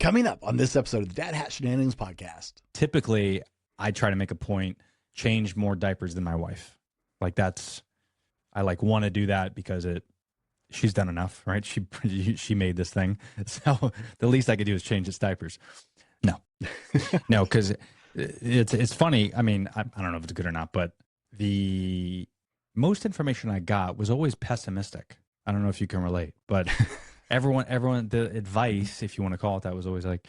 Coming up on this episode of the Dad Hat Shenanigans podcast. Typically, I try to make a point, change more diapers than my wife. Like I want to do that because she's done enough, right? She made this thing. So the least I could do is change its diapers. No, no, because it's funny. I mean, I don't know if it's good or not, but the most information I got was always pessimistic. I don't know if you can relate, but everyone, the advice, if you want to call it that, was always like,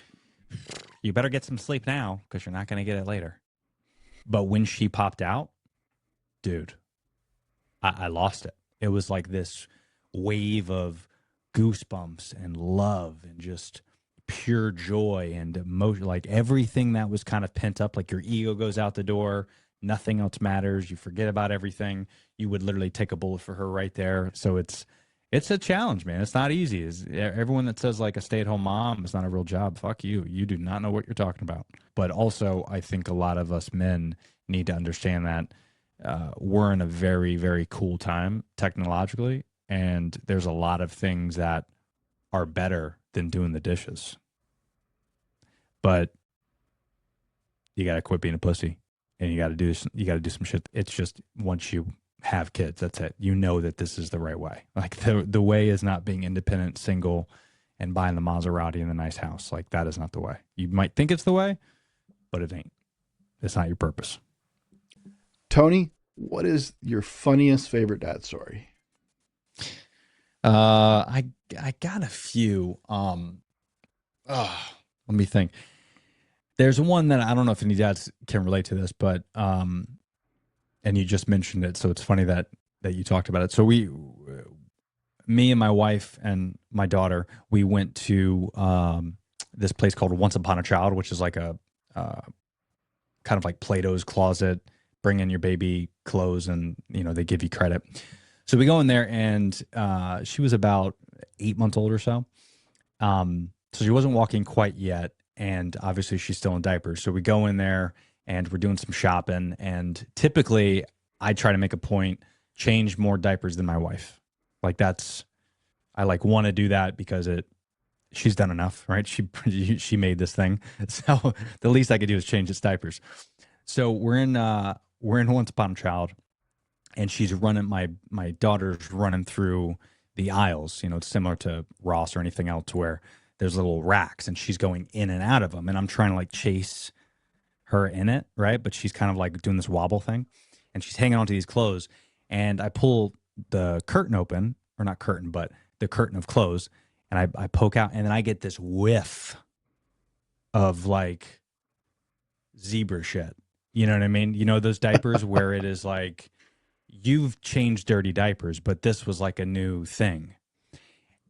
you better get some sleep now because you're not going to get it later. But when she popped out, dude, I lost it. It was like this wave of goosebumps and love and just pure joy and emotion, like everything that was kind of pent up, like your ego goes out the door, nothing else matters, you forget about everything. You would literally take a bullet for her right there. So it's a challenge, man. It's not easy. Everyone that says like a stay-at-home mom is not a real job, fuck you. You do not know what you're talking about. But also, I think a lot of us men need to understand that we're in a very, very cool time technologically, and there's a lot of things that are better than doing the dishes. But you got to quit being a pussy, and you got to do some shit. It's just once you have kids, that's it. You know that this is the right way. Like the way is not being independent, single, and buying the Maserati in the nice house. Like that is not the way. You might think it's the way, but it ain't. It's not your purpose. Tony, what is your funniest favorite dad story? I got a few. Let me think. There's one that I don't know if any dads can relate to this, but and you just mentioned it, so it's funny that you talked about it. So me and my wife and my daughter, we went to this place called Once Upon a Child, which is like a kind of like Plato's Closet. Bring in your baby clothes, and they give you credit. So we go in there, and she was about 8 months old or so. So she wasn't walking quite yet, and obviously she's still in diapers. So we go in there, and we're doing some shopping, and typically I try to make a point, change more diapers than my wife. Like I want to do that because she's done enough, right? She made this thing. So the least I could do is change its diapers. So we're in Once Upon a Child, and she's running, my daughter's running through the aisles. It's similar to Ross or anything else where there's little racks, and she's going in and out of them, and I'm trying to like chase her in it, right? But she's kind of like doing this wobble thing, and she's hanging onto these clothes, and I pull the curtain open, or not curtain, but the curtain of clothes, and I poke out, and then I get this whiff of like zebra shit. You know what I mean? Those diapers where it is like, you've changed dirty diapers, but this was like a new thing.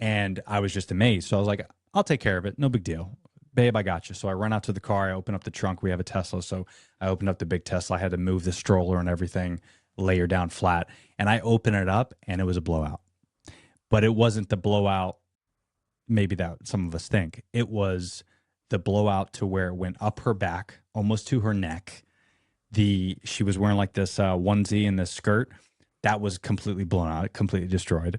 And I was just amazed. So I was like, I'll take care of it. No big deal. Babe, I got you. So I run out to the car. I open up the trunk. We have a Tesla. So I opened up the big Tesla. I had to move the stroller and everything, lay her down flat. And I open it up, and it was a blowout. But it wasn't the blowout maybe that some of us think. It was the blowout to where it went up her back, almost to her neck. She was wearing like this onesie and this skirt that was completely blown out, completely destroyed.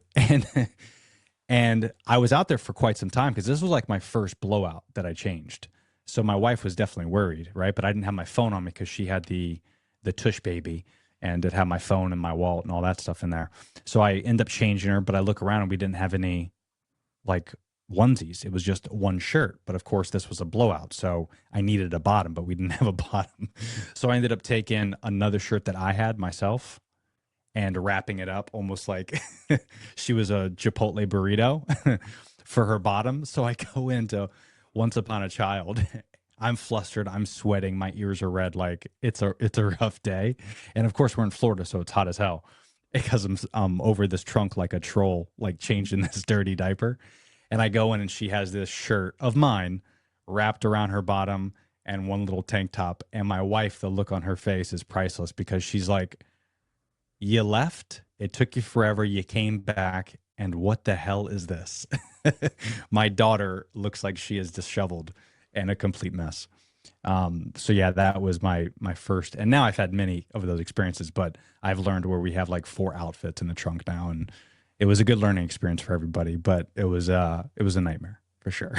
And I was out there for quite some time because this was like my first blowout that I changed. So my wife was definitely worried, right? But I didn't have my phone on me because she had the tush baby, and it had my phone and my wallet and all that stuff in there. So I end up changing her, but I look around and we didn't have any like onesies. It was just one shirt. But of course, this was a blowout. So I needed a bottom, but we didn't have a bottom. So I ended up taking another shirt that I had myself and wrapping it up almost like she was a Chipotle burrito for her bottom. So I go into Once Upon a Child. I'm flustered. I'm sweating. My ears are red. Like it's a rough day. And of course, we're in Florida, so it's hot as hell because I'm over this trunk like a troll, like changing this dirty diaper. And I go in, and she has this shirt of mine wrapped around her bottom and one little tank top. And my wife, the look on her face is priceless because she's like, you left, it took you forever, you came back, and what the hell is this? My daughter looks like she is disheveled and a complete mess. So yeah, that was my first. And now I've had many of those experiences, but I've learned where we have like 4 outfits in the trunk now. And it was a good learning experience for everybody, but it was a nightmare for sure.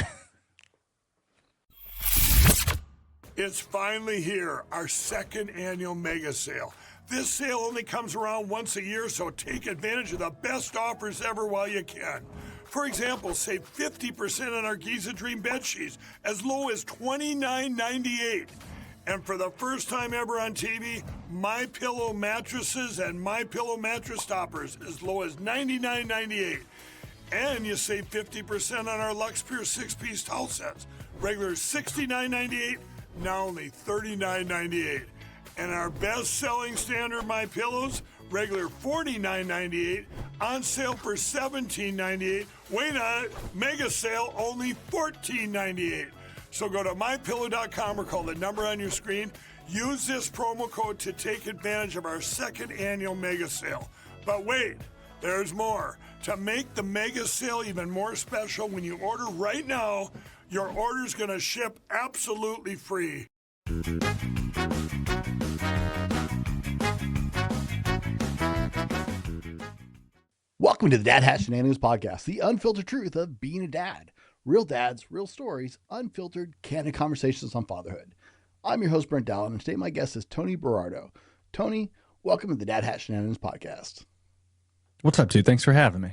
It's finally here, our second annual mega sale. This sale only comes around once a year, so take advantage of the best offers ever while you can. For example, save 50% on our Giza Dream bed sheets as low as $29.98. And for the first time ever on TV, My Pillow mattresses and My Pillow mattress toppers as low as $99.98. And you save 50% on our Lux Pure 6-piece towel sets. Regular $69.98, now only $39.98. And our best-selling standard My Pillows, regular $49.98, on sale for $17.98. Wait on it, mega sale, only $14.98. So go to mypillow.com or call the number on your screen. Use this promo code to take advantage of our second annual mega sale. But wait, there's more. To make the mega sale even more special, when you order right now, your order's going to ship absolutely free. Welcome to the Dad Hat Shenanigans Podcast, the unfiltered truth of being a dad. Real dads, real stories, unfiltered, candid conversations on fatherhood. I'm your host, Brent Dallin, and today my guest is Tony Berardo. Tony, welcome to the Dad Hat Shenanigans Podcast. What's up, dude? Thanks for having me.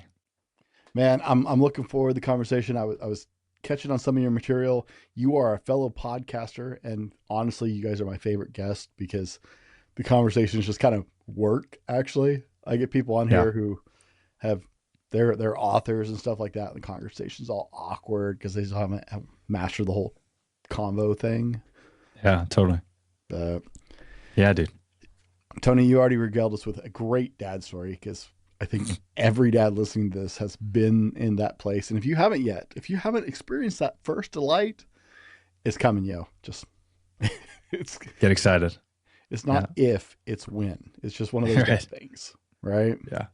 Man, I'm looking forward to the conversation. I was catching on some of your material. You are a fellow podcaster, and honestly, you guys are my favorite guests because the conversations just kind of work, actually. I get people on here who have they're authors and stuff like that, and the conversation's all awkward because they just haven't mastered the whole convo thing. Yeah, totally. Yeah, dude. Tony, you already regaled us with a great dad story because I think every dad listening to this has been in that place. And if you haven't yet, if you haven't experienced that first delight, it's coming, yo. Just get excited. It's not if, it's when. It's just one of those good things, right? Yeah.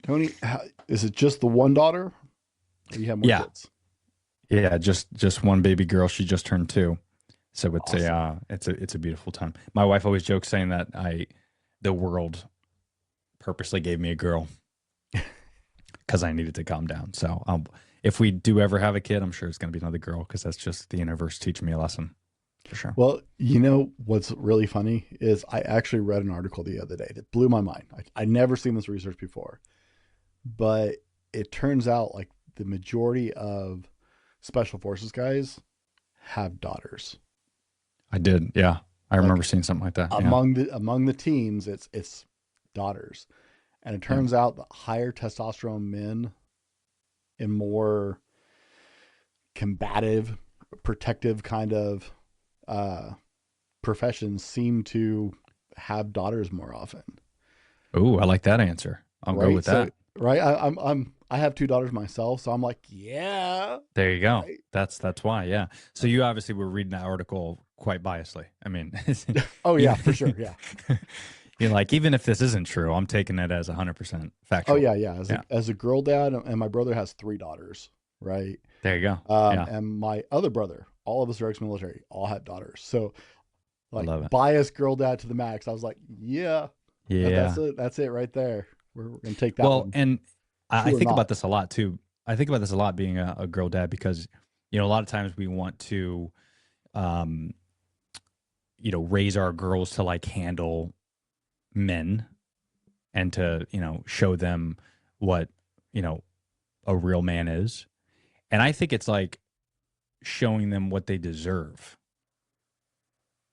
Tony, is it just the one daughter? Or do you have more kids? Yeah, just one baby girl. She just turned 2. So it's awesome. it's a beautiful time. My wife always jokes saying that the world purposely gave me a girl because I needed to calm down. So if we do ever have a kid, I'm sure it's going to be another girl because that's just the universe teaching me a lesson for sure. Well, you know what's really funny is I actually read an article the other day that blew my mind. I'd never seen this research before, but it turns out like the majority of special forces guys have daughters. I did. Yeah. I remember seeing something like that. Among the teams, it's daughters. And it turns out that higher testosterone men in more combative, protective kind of professions seem to have daughters more often. Oh, I like that answer. I'll go with that. Right. I have 2 daughters myself, so I'm like, yeah. There you go. Right? That's why. Yeah. So you obviously were reading that article quite biasly. I mean, oh yeah, for sure. Yeah. You're like, even if this isn't true, I'm taking it as 100% factual. Oh yeah. As a girl dad, and my brother has 3 daughters. Right. There you go. And my other brother, all of us are ex-military, all have daughters. So like biased girl dad to the max. I was like, yeah. That's it right there. We're going to take that one. And I think about this a lot too. I think about this a lot being a girl dad because, a lot of times we want to, raise our girls to like handle men and to, show them what, a real man is. And I think it's like showing them what they deserve.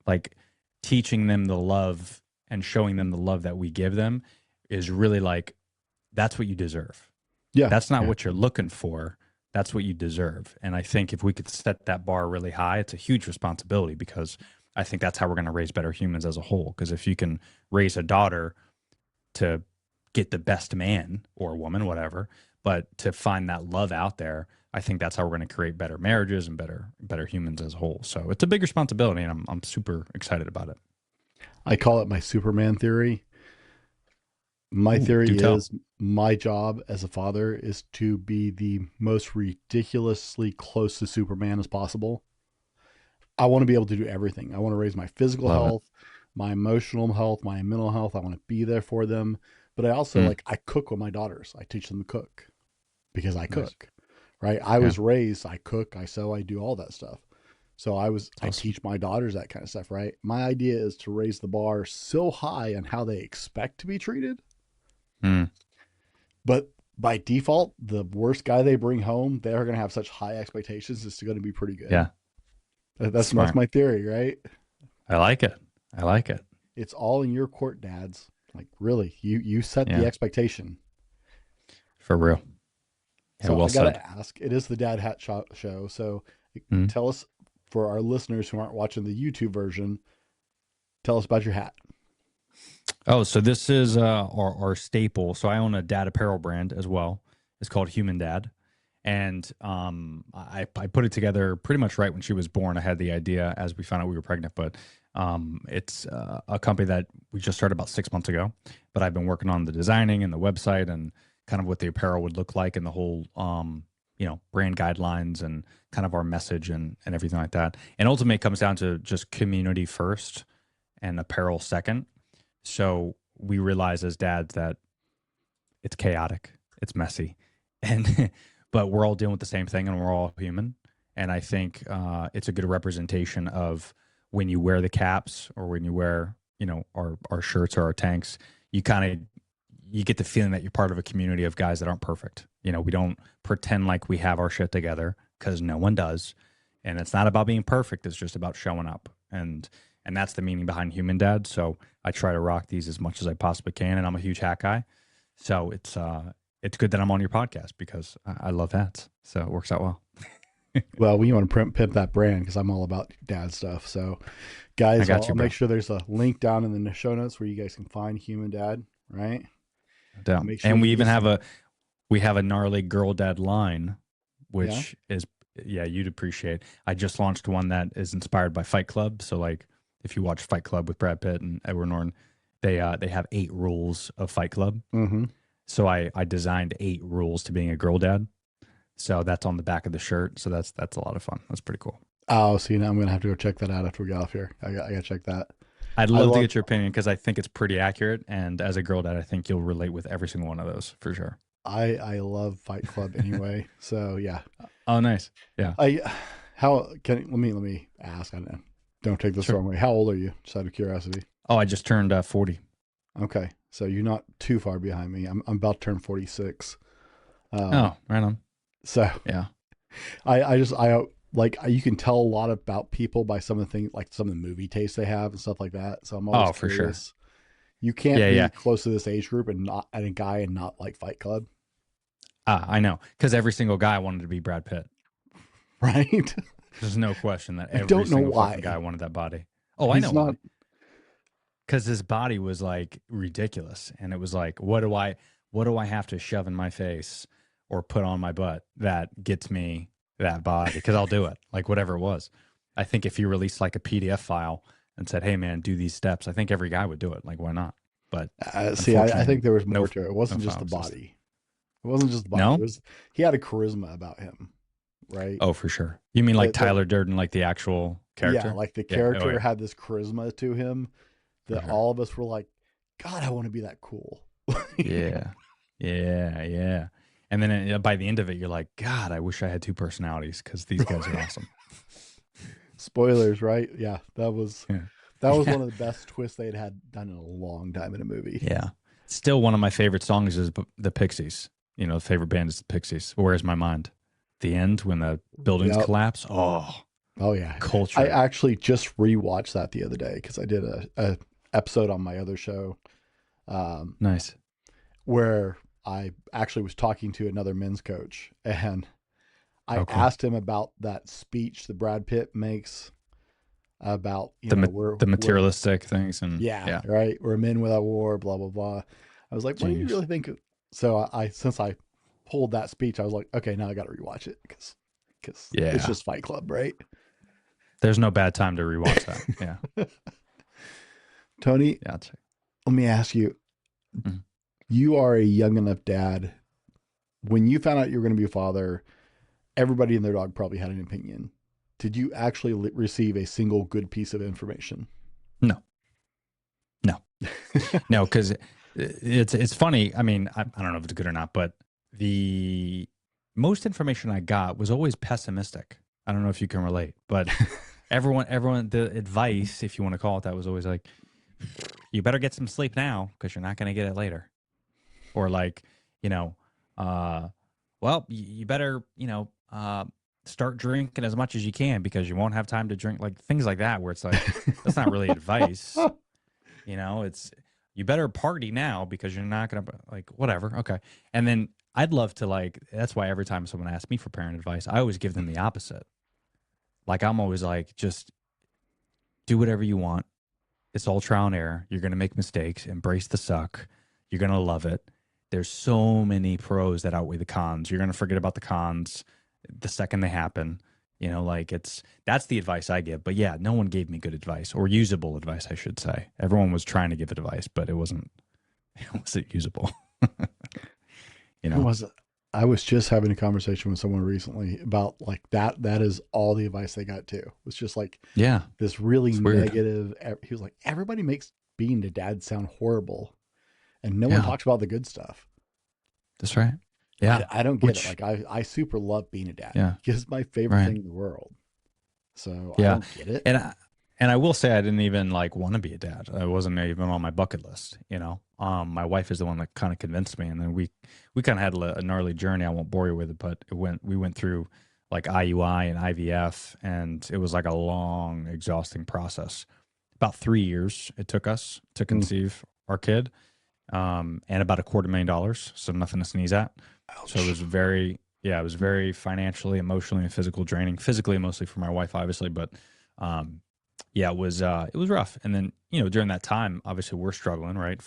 Like teaching them the love and showing them the love that we give them is really like, that's what you deserve. Yeah. That's not what you're looking for. That's what you deserve. And I think if we could set that bar really high, it's a huge responsibility because I think that's how we're going to raise better humans as a whole. Because if you can raise a daughter to get the best man or woman, whatever, but to find that love out there, I think that's how we're going to create better marriages and better humans as a whole. So it's a big responsibility, and I'm super excited about it. I call it my Superman theory. My theory is my job as a father is to be the most ridiculously close to Superman as possible. I want to be able to do everything. I want to raise my physical health, my emotional health, my mental health. I want to be there for them. But I also I cook with my daughters. I teach them to cook because I cook, right? I was raised, I cook, I sew, I do all that stuff. So I teach my daughters that kind of stuff, right? My idea is to raise the bar so high on how they expect to be treated. Mm. But by default, the worst guy they bring home, they're going to have such high expectations. It's going to be pretty good. Yeah. That's my theory, right? I like it. I like it. It's all in your court, dads. Like, really, you set the expectation. For real. Yeah, So well I got to said. ask, it is the Dad Hat Show. So tell us, for our listeners who aren't watching the YouTube version, tell us about your hat. Oh, so this is our staple. So I own a dad apparel brand as well. It's called Human Dad. And I put it together pretty much right when she was born. I had the idea as we found out we were pregnant, but it's a company that we just started about 6 months ago. But I've been working on the designing and the website and kind of what the apparel would look like and the whole, brand guidelines and kind of our message and everything like that. And ultimately it comes down to just community first and apparel second. So we realize as dads that it's chaotic, it's messy, and but we're all dealing with the same thing and we're all human. And I think it's a good representation of when you wear the caps or when you wear, our shirts or our tanks, you get the feeling that you're part of a community of guys that aren't perfect. We don't pretend like we have our shit together because no one does. And it's not about being perfect. It's just about showing up. And that's the meaning behind Human Dad. So I try to rock these as much as I possibly can. And I'm a huge hat guy. So it's good that I'm on your podcast because I love hats. So it works out well. Well, we want to pimp that brand because I'm all about dad stuff. So guys, I'll make sure there's a link down in the show notes where you guys can find Human Dad, right? Sure and we even have a gnarly girl dad line, which is, you'd appreciate. I just launched one that is inspired by Fight Club. So like if you watch Fight Club with Brad Pitt and Edward Norton, they have 8 rules of Fight Club. Mm-hmm. So I designed 8 rules to being a girl dad. So that's on the back of the shirt. So that's a lot of fun. That's pretty cool. Oh, see, now I'm going to have to go check that out after we get off here. I got to check that. I'd love to get your opinion because I think it's pretty accurate. And as a girl dad, I think you'll relate with every single one of those for sure. I love Fight Club anyway. So yeah. Oh, nice. Yeah. Let me ask. I don't take this the wrong way. How old are you? Just out of curiosity. Oh, I just turned 40. Okay. So you're not too far behind me. I'm about to turn 46. Right on. So yeah, I like, you can tell a lot about people by some of the things, like some of the movie tastes they have and stuff like that. So I'm always for curious. sure. You can't be close to this age group and a guy and not like Fight Club. I know, because every single guy wanted to be Brad Pitt. Right? There's no question that every single fucking guy wanted that body. Oh, I know why. Because his body was like ridiculous, and it was like, what do I have to shove in my face or put on my butt that gets me that body? Because I'll do it, like whatever it was. I think if you released like a PDF file and said, "Hey man, do these steps," I think every guy would do it. Like, why not? But see, I think there was more to it. It wasn't just the body. It wasn't just the body. No? He had a charisma about him, right? Oh, for sure. You mean like Tyler Durden, like the actual character? Yeah, like the character had this charisma to him that all of us were like, God, I want to be that cool. Yeah. And then by the end of it, you're like, God, I wish I had 2 personalities because these guys are awesome. Spoilers, right? Yeah, that was one of the best twists they had done in a long time in a movie. Yeah. Still one of my favorite songs is the Pixies. The favorite band is the Pixies. Where's My Mind? The end when the buildings collapse. Oh yeah. Culture. I actually just rewatched that the other day because I did a episode on my other show. Nice. Where I actually was talking to another men's coach, and I asked him about that speech that Brad Pitt makes about the materialistic things and right. We're men without war, blah blah blah. I was like, what do you really think? So since I pulled that speech, I was like, okay, now I got to rewatch it because it's just Fight Club, right? There's no bad time to rewatch that. Yeah. Tony, let me ask you. Mm-hmm. You are a young enough dad. When you found out you were going to be a father, everybody and their dog probably had an opinion. Did you actually receive a single good piece of information? No, because it's funny. I mean, I don't know if it's good or not, but the most information I got was always pessimistic. I don't know if you can relate, but everyone, the advice, if you want to call it that, was always like, you better get some sleep now because you're not going to get it later. Or like, you know, well, you better, start drinking as much as you can because you won't have time to drink, like things like that, where it's like, that's not really advice. It's, you better party now because you're not going to, like, whatever. Okay. And then I'd love to, like, that's why every time someone asks me for parent advice, I always give them the opposite. Like, I'm always like, just do whatever you want. It's all trial and error. You're going to make mistakes. Embrace the suck. You're going to love it. There's so many pros that outweigh the cons. You're going to forget about the cons the second they happen. That's the advice I give. But yeah, no one gave me good advice, or usable advice, I should say. Everyone was trying to give advice, but it wasn't usable. It wasn't. I was just having a conversation with someone recently about like that. That is all the advice they got too. It was just like, yeah, this really negative. He was like, everybody makes being a dad sound horrible, and no one talks about the good stuff. That's right. Yeah. I don't get it. Like I super love being a dad. Yeah. It's my favorite thing in the world. So I don't get it. And I will say I didn't even like want to be a dad. I wasn't even on my bucket list, My wife is the one that kind of convinced me, and then we kind of had a gnarly journey. I won't bore you with it, but we went through like IUI and IVF, and it was like a long, exhausting process. About 3 years it took us to conceive our kid, and about $250,000, so nothing to sneeze at. Ouch. So it was it was very financially, emotionally, and physically draining. Physically, mostly for my wife, obviously, but it was rough. And then during that time, obviously, we're struggling, right?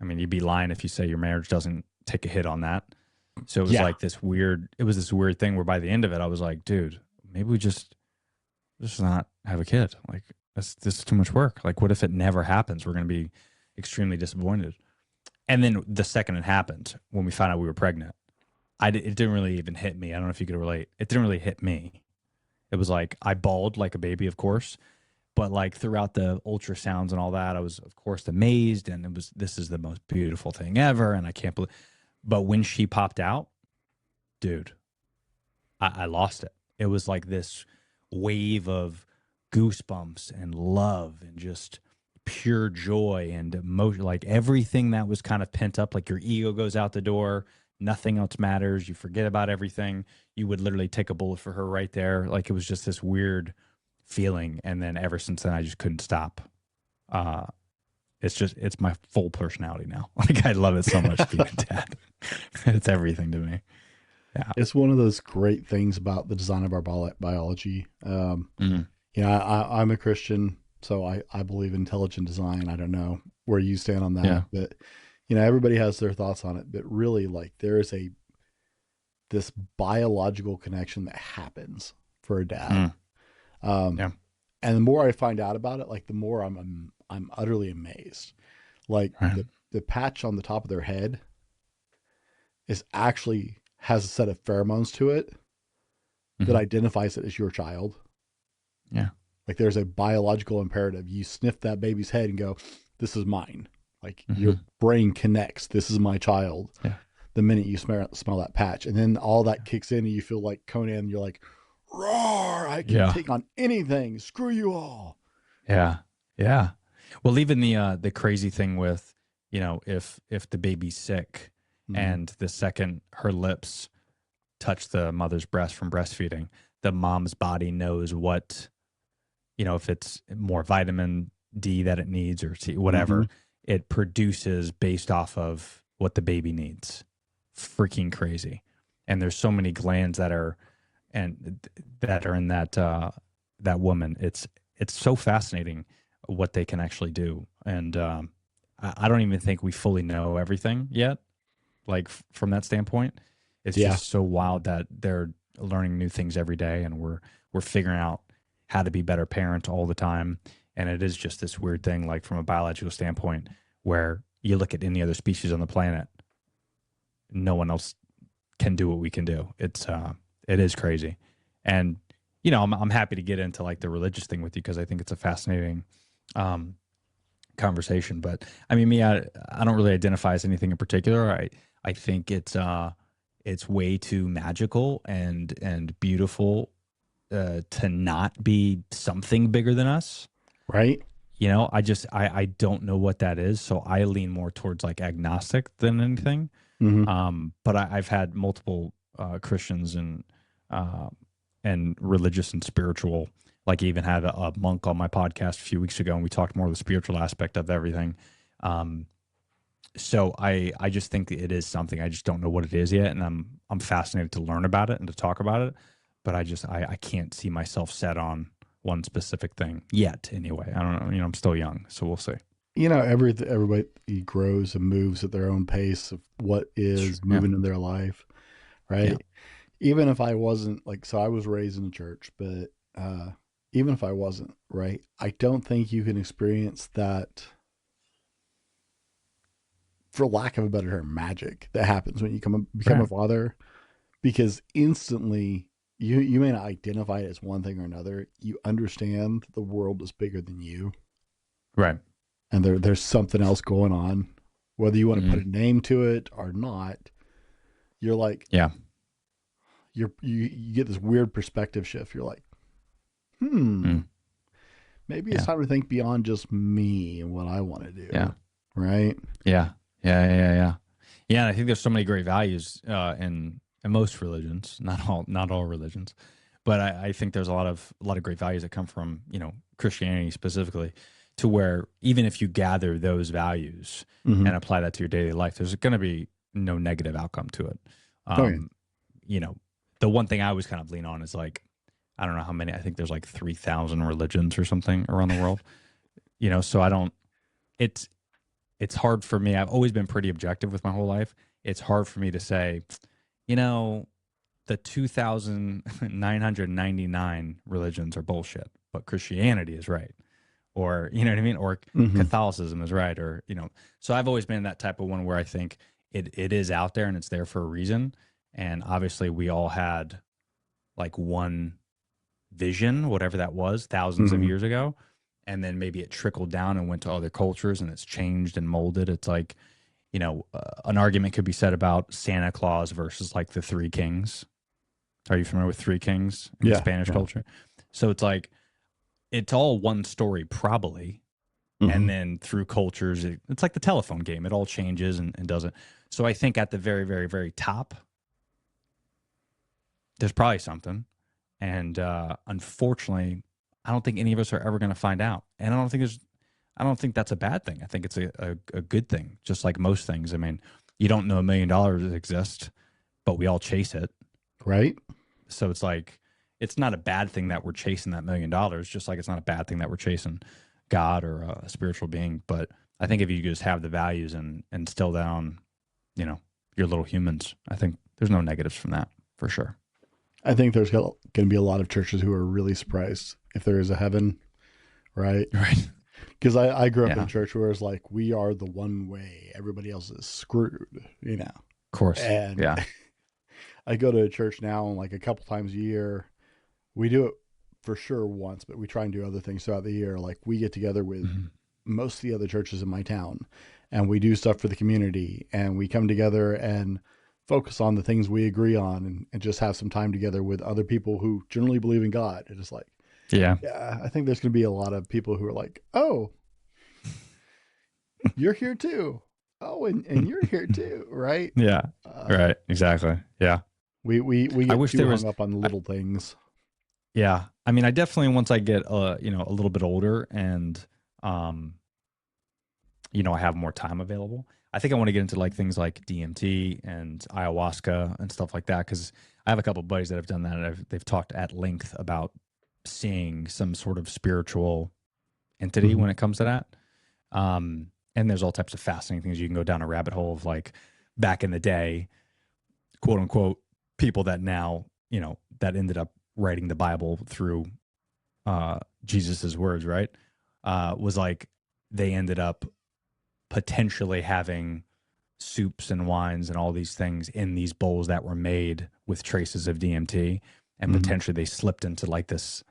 You'd be lying if you say your marriage doesn't take a hit on that. So it was like this weird thing where by the end of it, I was like, dude, maybe we just not have a kid. Like this is too much work. Like, what if it never happens? We're going to be extremely disappointed. And then the second it happened, when we found out we were pregnant, it didn't really even hit me. I don't know if you could relate. It didn't really hit me. It was like I bawled like a baby, of course, but like throughout the ultrasounds and all that, I was, of course, amazed, and this is the most beautiful thing ever, and I can't believe. But when she popped out, dude, I lost it. It was like this wave of goosebumps and love and just pure joy and emotion, like everything that was kind of pent up, like your ego goes out the door, nothing else matters, you forget about everything. You would literally take a bullet for her right there. Like it was just this weird feeling. And then ever since then, I just couldn't stop. It's my full personality now. Like I love it so much being a dad. It's everything to me. Yeah. It's one of those great things about the design of our biology. I'm a Christian, so I believe in intelligent design. I don't know where you stand on that, but everybody has their thoughts on it. But really, like there is this biological connection that happens for a dad. And the more I find out about it, like the more I'm utterly amazed. Like the patch on the top of their head has a set of pheromones to it that identifies it as your child. Yeah. Like there's a biological imperative. You sniff that baby's head and go, this is mine. Like your brain connects. This is my child. Yeah. The minute you smell that patch, and then all that kicks in and you feel like Conan, and you're like, roar, I can take on anything. Screw you all. Yeah. Yeah. Well, even the crazy thing with, if the baby's sick and the second her lips touch the mother's breast from breastfeeding, the mom's body knows what, if it's more vitamin D that it needs or C, whatever, it produces based off of what the baby needs. Freaking crazy. And there's so many glands that are in that woman. It's so fascinating what they can actually do. And I don't even think we fully know everything yet. Like from that standpoint, it's just so wild that they're learning new things every day, and we're figuring out how to be better parents all the time. And it is just this weird thing, like from a biological standpoint, where you look at any other species on the planet, no one else can do what we can do. It is crazy. And, I'm happy to get into like the religious thing with you, because I think it's a fascinating conversation. But I mean, I don't really identify as anything in particular. I think it's way too magical and beautiful to not be something bigger than us. Right. You know, I don't know what that is. So I lean more towards like agnostic than anything. But I've had multiple Christians and religious and spiritual, like even had a monk on my podcast a few weeks ago, and we talked more of the spiritual aspect of everything. So I just think it is something. I just don't know what it is yet, and I'm fascinated to learn about it and to talk about it. But I can't see myself set on one specific thing yet. Anyway, I don't know. You know, I'm still young, so we'll see. You know, everybody grows and moves at their own pace of what is moving in their life, right? Yeah. Even if I wasn't like, so I was raised in the church, but even if I wasn't, right, I don't think you can experience that, for lack of a better term, magic that happens when you become a father, because instantly you may not identify it as one thing or another. You understand the world is bigger than you, right? And there's something else going on, whether you want to put a name to it or not. You're like, you get this weird perspective shift. You're like, maybe it's time to think beyond just me and what I want to do. Yeah. Right. Yeah. And I think there's so many great values in most religions, not all religions, but I think there's a lot of great values that come from, you know, Christianity specifically, to where even if you gather those values and apply that to your daily life, there's going to be no negative outcome to it. You know, the one thing I always kind of lean on is like, I don't know how many, I think there's like 3,000 religions or something around the world, you know, so it's hard for me. I've always been pretty objective with my whole life. It's hard for me to say, you know, the 2,999 religions are bullshit, but Christianity is right. Or, you know what I mean? Or Catholicism is right. Or, you know, so I've always been that type of one where I think it is out there and it's there for a reason. And obviously we all had like one vision, whatever that was, thousands of years ago. And then maybe it trickled down and went to other cultures and it's changed and molded. It's like, you know, an argument could be said about Santa Claus versus like the Three Kings. Are you familiar with Three Kings in the Spanish culture? So it's like, it's all one story probably. And then through cultures, it's like the telephone game. It all changes and doesn't. So I think at the very, very, very top, there's probably something. And unfortunately, I don't think any of us are ever going to find out. And I don't think that's a bad thing. I think it's a good thing, just like most things. I mean, you don't know $1 million exists, but we all chase it. Right. So it's like, it's not a bad thing that we're chasing that $1 million, just like it's not a bad thing that we're chasing God or a spiritual being. But I think if you just have the values and still down, you know, your little humans, I think there's no negatives from that for sure. I think there's going to be a lot of churches who are really surprised if there is a heaven, right? Right. Because I grew up in a church where it's like, we are the one way, everybody else is screwed, you know? Of course. And I go to a church now and like a couple times a year. We do it for sure once, but we try and do other things throughout the year. Like we get together with most of the other churches in my town and we do stuff for the community and we come together and focus on the things we agree on and just have some time together with other people who generally believe in God. It's just like, I think there's going to be a lot of people who are like, oh, you're here too. Oh, and you're here too. Right. Yeah. Right. Exactly. Yeah. We I wish too hung up on little things. Yeah. I mean, I definitely, once I get, you know, a little bit older and, you know, I have more time available, I think I want to get into like things like DMT and ayahuasca and stuff like that. Cause I have a couple of buddies that have done that and they've talked at length about seeing some sort of spiritual entity when it comes to that. And there's all types of fascinating things. You can go down a rabbit hole of like back in the day, quote unquote, people that now, you know, that ended up writing the Bible through Jesus's words, right? Was like they ended up potentially having soups and wines and all these things in these bowls that were made with traces of DMT, and potentially they slipped into like this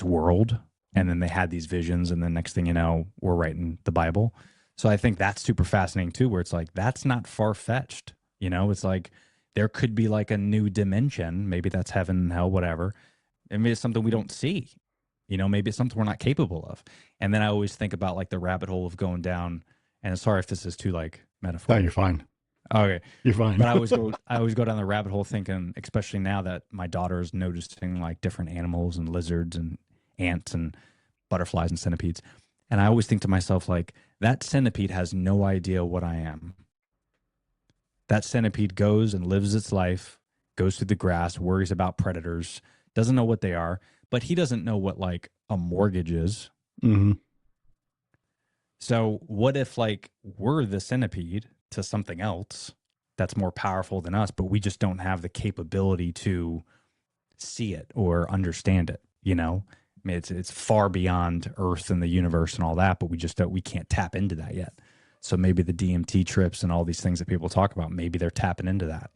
world, and then they had these visions, and the next thing you know, we're writing the Bible. So I think that's super fascinating too, where it's like that's not far-fetched. You know, it's like there could be like a new dimension, maybe that's heaven, hell, whatever, Maybe it's something we don't see. Maybe it's something we're not capable of. And then I always think about like the rabbit hole of going down. And sorry if this is too like metaphor. No, you're fine. Okay, you're fine. But I always go down the rabbit hole thinking, especially now that my daughter is noticing like different animals and lizards and ants and butterflies and centipedes. And I always think to myself, like, that centipede has no idea what I am. That centipede goes and lives its life, goes through the grass, worries about predators, doesn't know what they are, but he doesn't know what like a mortgage is. Mm-hmm. So what if like we're the centipede to something else that's more powerful than us, but we just don't have the capability to see it or understand it, I mean, it's far beyond Earth and the universe and all that, but we can't tap into that yet. So maybe the DMT trips and all these things that people talk about, maybe they're tapping into that.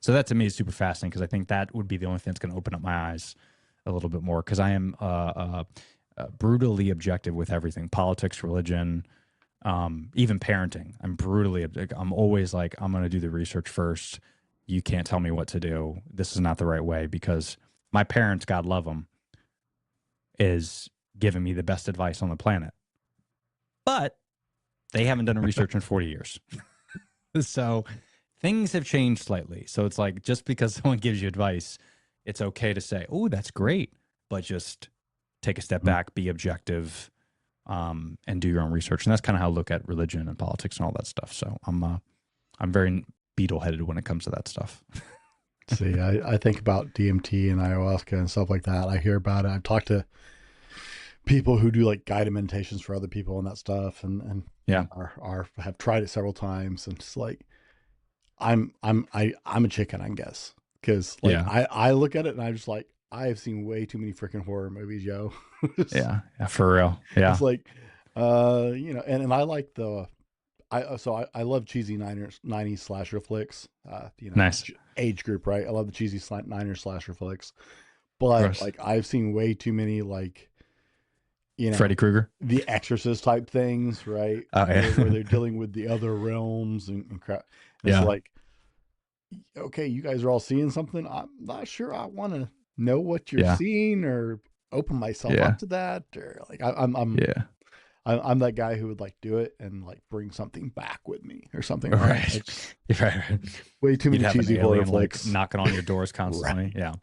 So that to me is super fascinating because I think that would be the only thing that's going to open up my eyes a little bit more, because I am brutally objective with everything: politics, religion, even parenting. I'm always like, I'm going to do the research first. You can't tell me what to do. This is not the right way, because my parents, God love them, is giving me the best advice on the planet. But they haven't done research in 40 years. So things have changed slightly. So it's like, just because someone gives you advice, it's okay to say, oh, that's great. But just take a step back, be objective, and do your own research. And that's kind of how I look at religion and politics and all that stuff. So I'm very beetle-headed when it comes to that stuff. See, I think about DMT and ayahuasca and stuff like that. I hear about it. I've talked to people who do like guided meditations for other people and that stuff, and yeah, have tried it several times. And just like, I'm a chicken, I guess, because like I look at it and I'm just like, I have seen way too many freaking horror movies, yo. yeah, for real. Yeah, it's like, and I like I love cheesy 90s slasher flicks. Nice age group, right? I love the cheesy 90s slasher flicks, but like I've seen way too many like, Freddy Krueger, The Exorcist type things, right? Oh, yeah. where they're dealing with the other realms and crap. It's like, okay, you guys are all seeing something. I'm not sure I want to know what you're seeing or open myself up to that, or like I'm that guy who would like do it and like bring something back with me or something. Right. Right. Way too many cheesy horror flicks, like, knocking on your doors constantly. Right. Yeah.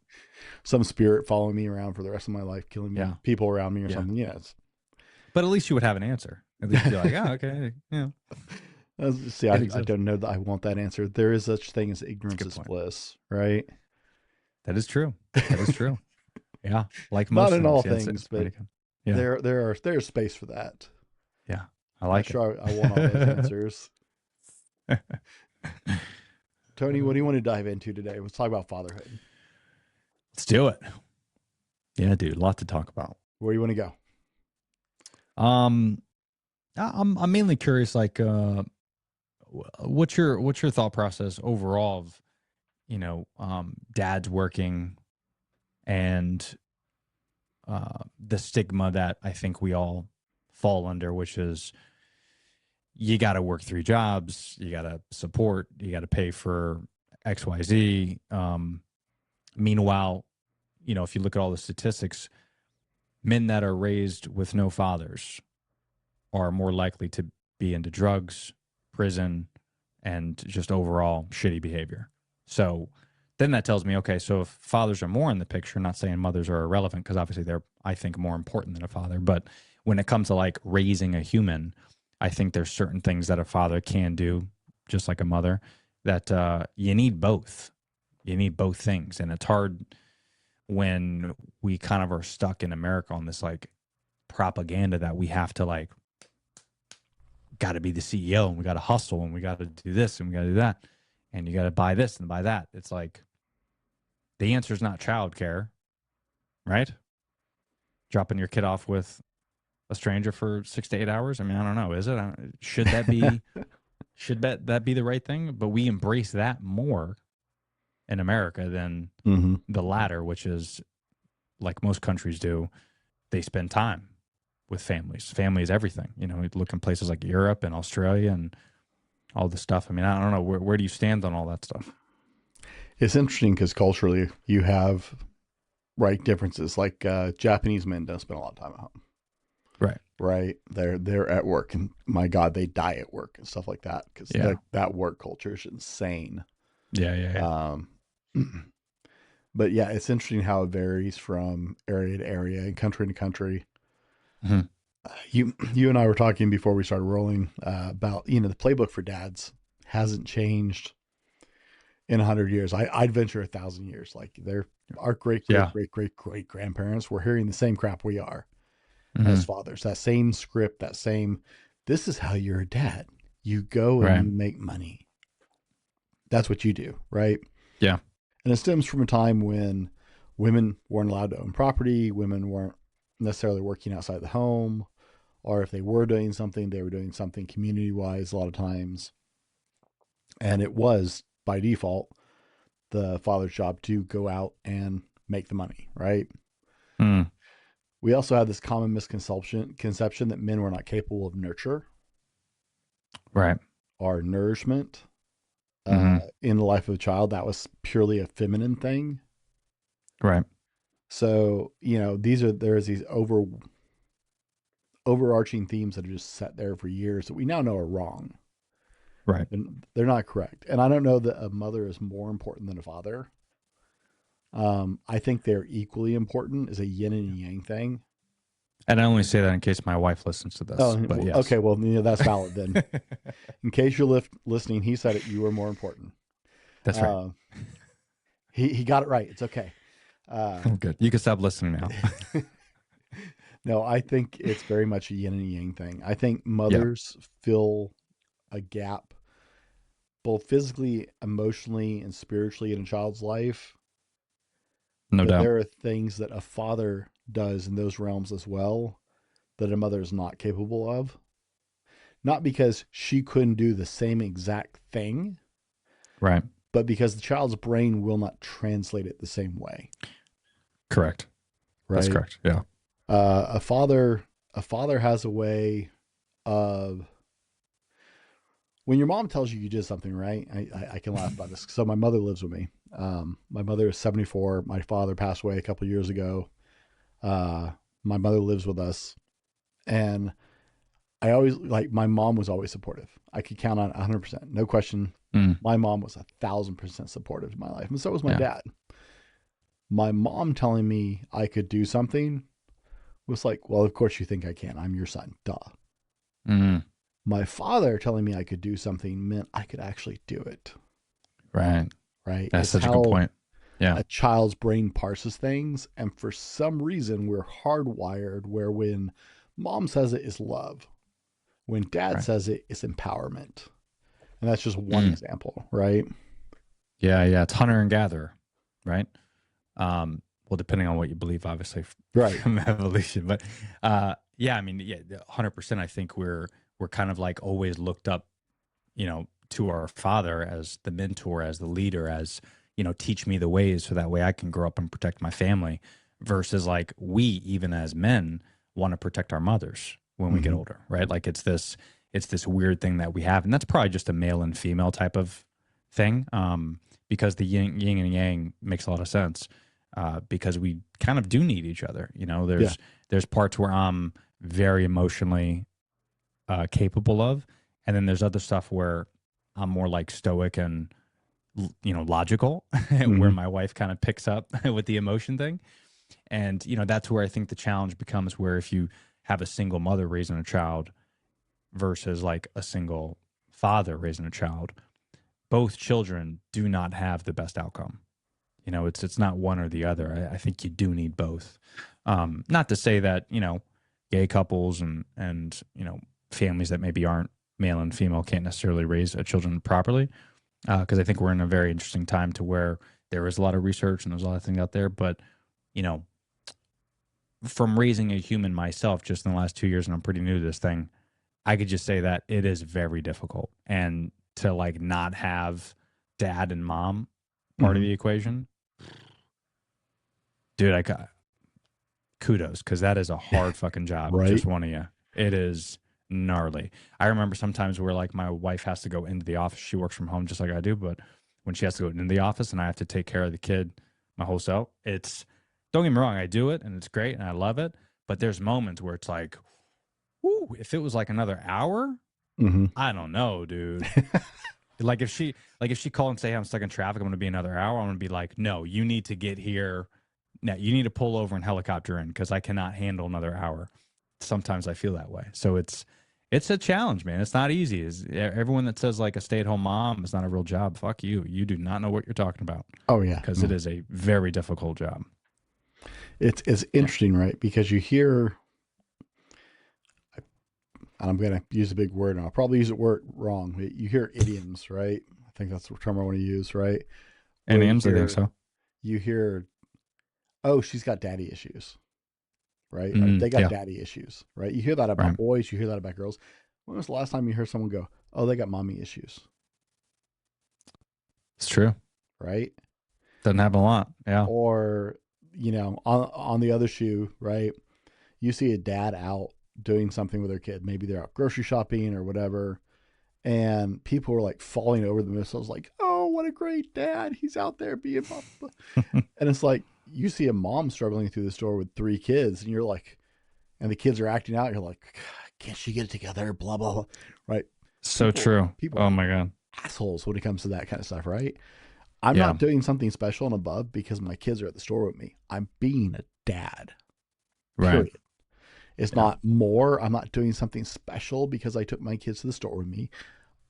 Some spirit following me around for the rest of my life, killing me, people around me or something. Yes. But at least you would have an answer. At least you're like, oh, okay. Yeah. See, I don't know that I want that answer. There is such thing as ignorance is bliss, right? That is true. That is true. Yeah. Like most not in all things, but there's space for that. Yeah. I like it. Sure, I want all those answers. Tony, what do you want to dive into today? Let's talk about fatherhood. Let's do it. Yeah, dude, a lot to talk about. Where do you want to go? I'm mainly curious, like, what's your thought process overall of, dads working and the stigma that I think we all fall under, which is you got to work 3 jobs, you got to support, you got to pay for XYZ. Meanwhile, if you look at all the statistics, men that are raised with no fathers are more likely to be into drugs, prison, and just overall shitty behavior. So then that tells me, okay, so if fathers are more in the picture, not saying mothers are irrelevant, because obviously they're, I think, more important than a father. But when it comes to like raising a human, I think there's certain things that a father can do, just like a mother, that you need both. You need both things. And it's hard when we kind of are stuck in America on this like propaganda that we have to like, got to be the CEO and we got to hustle and we got to do this and we got to do that. And you got to buy this and buy that. It's like, the answer is not childcare, right? Dropping your kid off with a stranger for 6 to 8 hours. I mean, I don't know. Is it? Should that be, should that be the right thing? But we embrace that more in America than the latter, which is like most countries do. They spend time with families. Family is everything. You look in places like Europe and Australia and all this stuff. I mean, I don't know. Where do you stand on all that stuff? It's interesting because culturally you have right differences. Like Japanese men don't spend a lot of time at home. Right. Right. They're at work, and my God, they die at work and stuff like that because that work culture is insane. Yeah. But yeah, it's interesting how it varies from area to area and country to country. Mm-hmm. You and I were talking before we started rolling about, the playbook for dads hasn't changed in 100 years. I'd venture 1,000 years. Like our great grandparents were hearing the same crap we are as fathers. That same script, this is how you're a dad. You go and you make money. That's what you do, right? Yeah. And it stems from a time when women weren't allowed to own property. Women weren't necessarily working outside the home, or if they were doing something, they were doing something community-wise a lot of times. And it was, by default, the father's job to go out and make the money, right? Mm. We also had this common misconception that men were not capable of nurture, right, or nourishment in the life of a child. That was purely a feminine thing, right? So there's these overarching themes that are just set there for years that we now know are wrong, right? And they're not correct. And I don't know that a mother is more important than a father. I think they're equally important. As a yin and yang thing. And I only say that in case my wife listens to this. Oh, but yes. Okay. Well, that's valid then. In case you're listening, he said it. You were more important. That's right. He got it right. It's okay. Good. You can stop listening now. No, I think it's very much a yin and yang thing. I think mothers fill a gap both physically, emotionally, and spiritually in a child's life. No doubt. There are things that a father does in those realms as well that a mother is not capable of. Not because she couldn't do the same exact thing. Right. But because the child's brain will not translate it the same way. Correct. Right? That's correct. Yeah. A father has a way of, when your mom tells you did something right, I can laugh about this. So my mother lives with me. My mother is 74. My father passed away a couple of years ago. My mother lives with us, and I always, my mom was always supportive. I could count on 100%, no question. My mom was 1,000% supportive in my life, and so was my dad. My mom telling me I could do something was like, well, of course you think I can. I'm your son. Duh. Mm-hmm. My father telling me I could do something meant I could actually do it. Right. Right. That's such a good point. Yeah. A child's brain parses things. And for some reason, we're hardwired where when mom says it is love, when dad says it, it's empowerment. And that's just one example, right? Yeah. It's hunter and gatherer, right? Well, depending on what you believe, obviously, right, from evolution. But 100%. I think we're kind of like always looked up, to our father as the mentor, as the leader, as, teach me the ways so that way I can grow up and protect my family, versus like we, even as men, want to protect our mothers when we get older, right? Like it's this weird thing that we have. And that's probably just a male and female type of thing, because the yin and yang makes a lot of sense, because we kind of do need each other. There's parts where I'm very emotionally capable of, and then there's other stuff where I'm more like stoic and logical, where my wife kind of picks up with the emotion thing. And that's where I think the challenge becomes, where if you have a single mother raising a child versus like a single father raising a child, both children do not have the best outcome. It's not one or the other. I think you do need both. Not to say that gay couples and families that maybe aren't male and female can't necessarily raise children properly, because I think we're in a very interesting time to where there is a lot of research and there's a lot of things out there. But from raising a human myself just in the last 2 years, and I'm pretty new to this thing, I could just say that it is very difficult. And to like not have dad and mom part of the equation, dude, I got kudos, because that is a hard fucking job. Right? Just one of you. It is gnarly. I remember sometimes where like my wife has to go into the office. She works from home just like I do, but when she has to go into the office and I have to take care of the kid my whole self, it's Don't get me wrong, I do it and it's great and I love it. But there's moments where it's like, whoo, if it was like another hour, Mm-hmm. I don't know, dude. Like if she called and say, hey, I'm stuck in traffic, I'm gonna be another hour, I'm gonna be like, no, you need to get here. No, you need to pull over and helicopter in because I cannot handle another hour. Sometimes I feel that way. So it's a challenge, man. It's not easy. Is everyone that says like a stay-at-home mom is not a real job? Fuck you. You do not know what you're talking about. Oh yeah, Because it is a very difficult job. It's interesting, right? Because you hear, and I'm going to use a big word, and I'll probably use the word wrong. You hear idioms, right? I think that's the term I want to use, right? Idioms, I think so. You hear, oh, she's got daddy issues, right? Or they got daddy issues, right? You hear that about boys. You hear that about girls. When was the last time you heard someone go, oh, they got mommy issues? It's true. Right? Doesn't happen a lot. Yeah. Or, on the other shoe, right? You see a dad out doing something with their kid. Maybe they're out grocery shopping or whatever. And people are like falling over themselves like, oh, what a great dad. He's out there being mom. And it's like, you see a mom struggling through the store with 3 kids and you're like, and the kids are acting out. You're like, can't she get it together? Blah, blah, blah. Right. So true. People oh my God. Assholes when it comes to that kind of stuff. Right. I'm not doing something special and above because my kids are at the store with me. I'm being a dad. Period. Right. It's not more. I'm not doing something special because I took my kids to the store with me.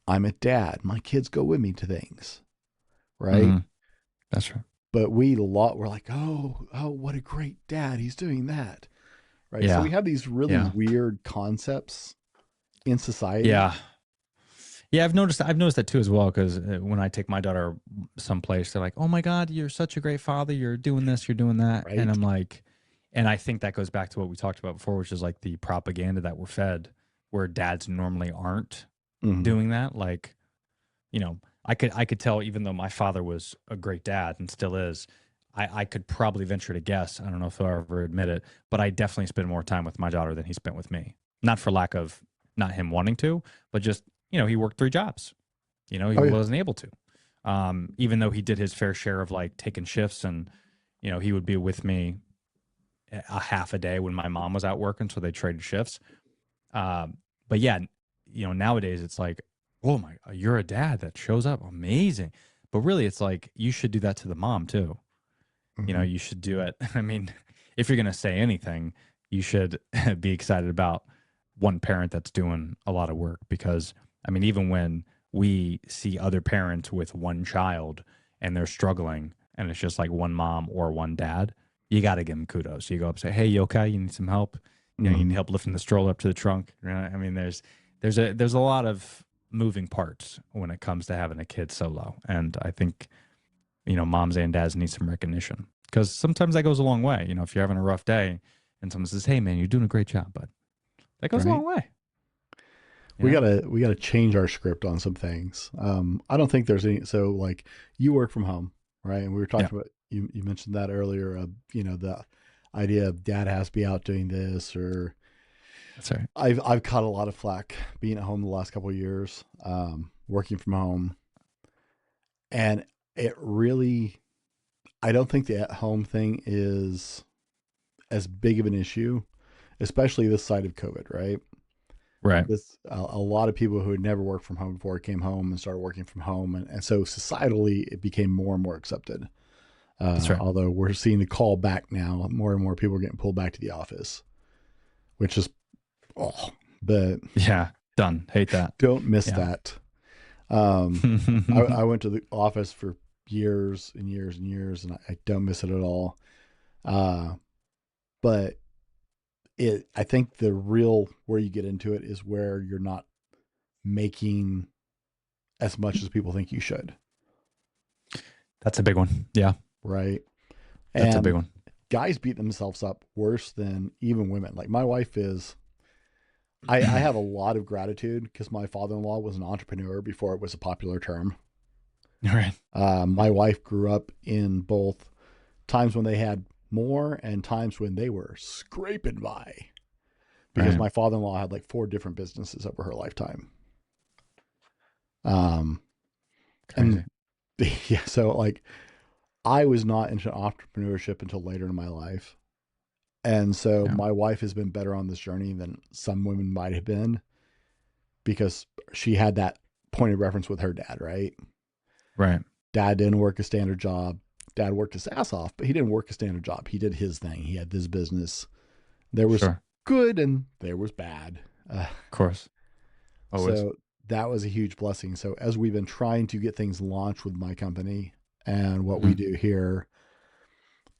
I'm a dad. My kids go with me to things. Right. Mm-hmm. That's right. But we're like, oh, what a great dad. He's doing that. Right. Yeah. So we have these really weird concepts in society. Yeah. Yeah. I've noticed that too as well. Cause when I take my daughter someplace, they're like, oh my God, you're such a great father. You're doing this, you're doing that. Right. And I'm like, and I think that goes back to what we talked about before, which is like the propaganda that we're fed where dads normally aren't doing that. Like, I could tell, even though my father was a great dad and still is, I could probably venture to guess, I don't know if I'll ever admit it, but I definitely spend more time with my daughter than he spent with me. Not for lack of not him wanting to, but just, he worked 3 jobs. He wasn't able to. Even though he did his fair share of like taking shifts and, he would be with me a half a day when my mom was out working, so they traded shifts. But yeah, nowadays it's like, oh my, you're a dad that shows up. Amazing. But really it's like, you should do that to the mom too. Mm-hmm. You should do it. I mean, if you're going to say anything, you should be excited about one parent that's doing a lot of work, because I mean, even when we see other parents with one child and they're struggling and it's just like one mom or one dad, you got to give them kudos. You go up and say, hey, you okay? You need some help? You need help lifting the stroller up to the trunk. I mean, there's a lot of moving parts when it comes to having a kid solo. And I think, moms and dads need some recognition, because sometimes that goes a long way. If you're having a rough day and someone says, hey man, you're doing a great job, bud, that goes a long way. We gotta change our script on some things. I don't think there's any, so like you work from home, right? And we were talking about, you mentioned that earlier, the idea of dad has to be out doing this, or that's right. I've caught a lot of flack being at home the last couple of years, working from home. And it really, I don't think the at-home thing is as big of an issue, especially this side of COVID, right? Right. A lot of people who had never worked from home before came home and started working from home. And so societally, it became more and more accepted. That's right. Although we're seeing the call back now, more and more people are getting pulled back to the office, which is, but yeah, done. Hate that. Don't miss that. I went to the office for years and years and years, and I don't miss it at all. But I think where you get into it is where you're not making as much as people think you should. That's a big one. Yeah. Right. That's a big one. Guys beat themselves up worse than even women. Like my wife is, I have a lot of gratitude because my father-in-law was an entrepreneur before it was a popular term. Right. My wife grew up in both times when they had more and times when they were scraping by, because my father-in-law had like 4 different businesses over her lifetime. Crazy. And yeah, so like I was not into entrepreneurship until later in my life. And so Yeah. my wife has been better on this journey than some women might have been because she had that point of reference with her dad, right? Right. Dad didn't work a standard job. Dad worked his ass off, but he didn't work a standard job. He did his thing. He had this business. There was Sure. good and there was bad. Of course. Always. So that was a huge blessing. So as we've been trying to get things launched with my company and what we do here,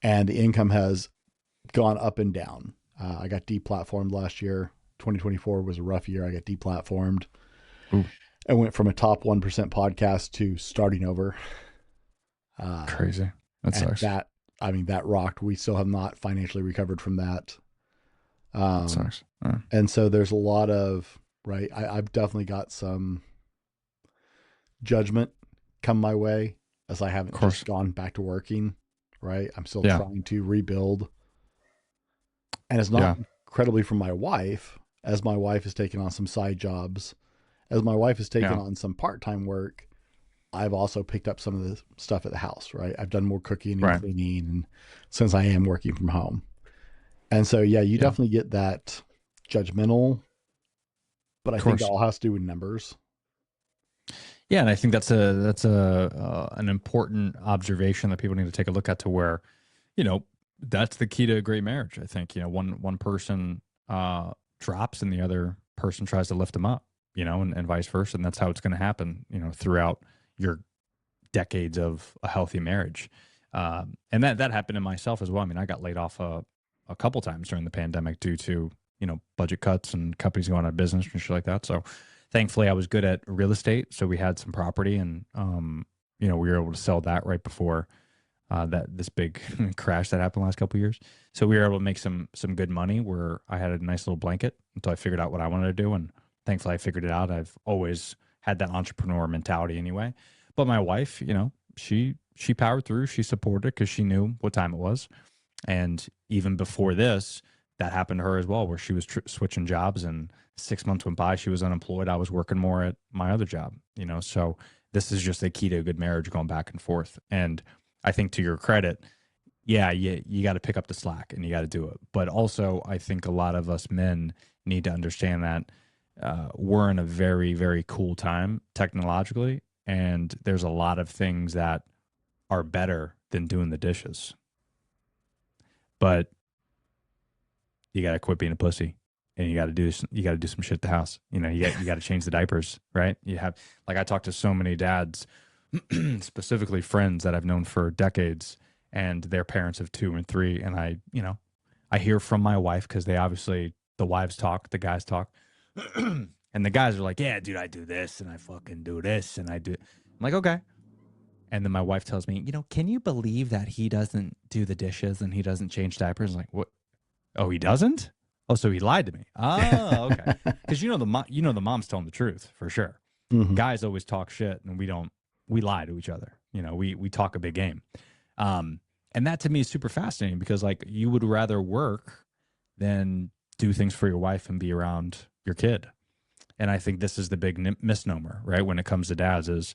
and the income has gone up and down. I got deplatformed last year. 2024 was a rough year. I got deplatformed. Ooh. I went from a top 1% podcast to starting over. Crazy. That sucks. That rocked. We still have not financially recovered from that. That sucks. And so there's a lot of, right. I've definitely got some judgment come my way as I haven't just gone back to working, right? I'm still trying to rebuild. And it's not incredibly from my wife, as my wife has taken on some side jobs, as my wife has taken on some part-time work. I've also picked up some of the stuff at the house, right? I've done more cooking and cleaning, and since I am working from home. And so, you definitely get that judgmental, but I think it all has to do with numbers. Yeah, and I think that's an important observation that people need to take a look at, to where, that's the key to a great marriage. I think, one person drops and the other person tries to lift them up, and vice versa. And that's how it's going to happen, throughout your decades of a healthy marriage. And that happened to myself as well. I mean, I got laid off a couple times during the pandemic due to, budget cuts and companies going out of business and shit like that. So thankfully I was good at real estate. So we had some property, and, we were able to sell that right before this big crash that happened the last couple of years. So we were able to make some good money, where I had a nice little blanket until I figured out what I wanted to do. And thankfully I figured it out. I've always had that entrepreneur mentality anyway. But my wife, she powered through. She supported it because she knew what time it was. And even before this, that happened to her as well, where she was switching jobs, and 6 months went by, she was unemployed. I was working more at my other job, so this is just a key to a good marriage, going back and forth. And I think, to your credit, you got to pick up the slack and you got to do it. But also, I think a lot of us men need to understand that we're in a very, very cool time technologically, and there's a lot of things that are better than doing the dishes. But you got to quit being a pussy, and you got to do some shit at the house. You got to change the diapers, right? I talked to so many dads, specifically friends that I've known for decades, and their parents of 2 and 3. And I hear from my wife, because the wives talk, the guys talk, and the guys are like, yeah, dude, I do this and I fucking do this and I do. I'm like, okay. And then my wife tells me, can you believe that he doesn't do the dishes and he doesn't change diapers? I'm like, what? Oh, he doesn't? Oh, so he lied to me. Oh, okay. Because the mom's telling the truth for sure. Mm-hmm. Guys always talk shit, and we lie to each other. We talk a big game. And that to me is super fascinating, because you would rather work than do things for your wife and be around your kid. And I think this is the big misnomer, right? When it comes to dads, is